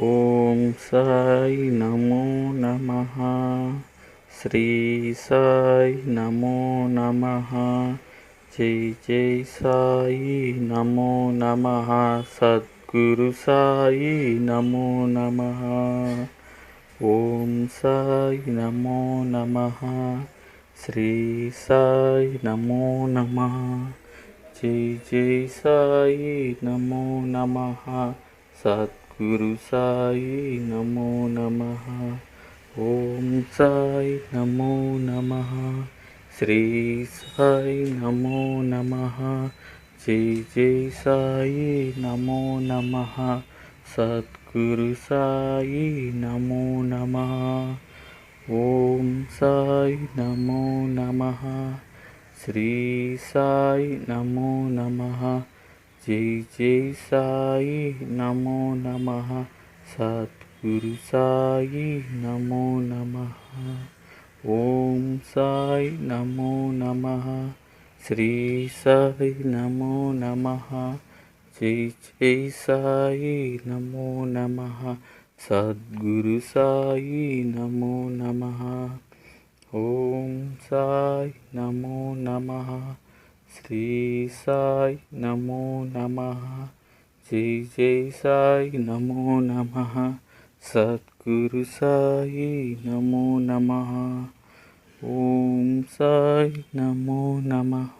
ఓం సాయి నమో నమః. శ్రీ సాయి నమో నమః. జై జై సాయి నమో నమః. సద్గురు సాయి నమో నమః. ఓం సాయి నమో నమః. శ్రీ సాయి నమో నమః. జై జై సాయి నమో నమః. సద్గురు సాయి నమో నమః. ఓం సాయి నమో నమః. శ్రీ సాయి నమో నమః. జై జై సాయి నమో నమః. సద్గురు సాయి నమో నమః. ఓం సాయి నమో నమః. శ్రీ సాయి నమో నమః. జై జై సాయి నమో నమః. సద్గురు సాయి నమో నమః. ఓం సాయి నమో నమః. శ్రీ సాయి నమో నమః. జై జై సాయి నమో నమః. సద్గురు సాయి నమో నమః. ఓం సాయి నమో నమః. శ్రీ సాయి నమో నమః. జై జై సాయి నమో నమః. సద్గురు సాయి నమో నమః. ఓం సాయి నమో నమః.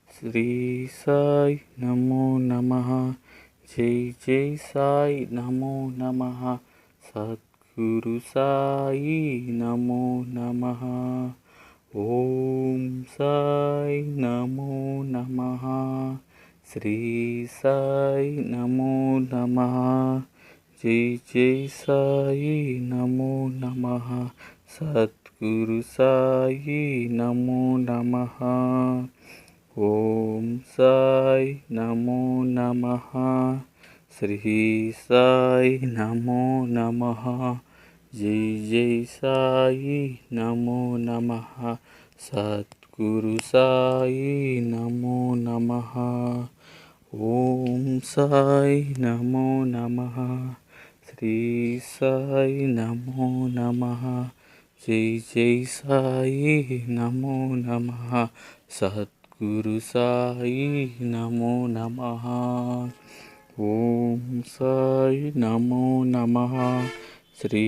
శ్రీ సాయి నమో నమః. జై జై సాయి నమో నమః. సద్గురు సాయి నమో నమః. ఓం సాయి నమో నమః. శ్రీ సాయి నమో నమః. జై జై సాయి నమో నమః. సద్గురు సాయి నమో నమః. ఓం సాయి నమో నమః. శ్రీ సాయి నమో నమః. జై జై సాయి నమో నమః. సద్గురు సాయి నమో నమః. ఓం సాయి నమో నమః. శ్రీ సాయి నమో నమః. జై జై సాయి నమో నమః. సద్గురు సాయి నమో నమః. ఓం సాయి నమో నమః. శ్రీ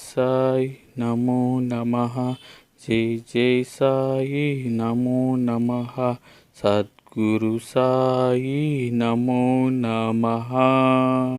సాయి నమో నమః. జై జై సాయి నమో నమః. సద్గురు సాయి నమో నమః.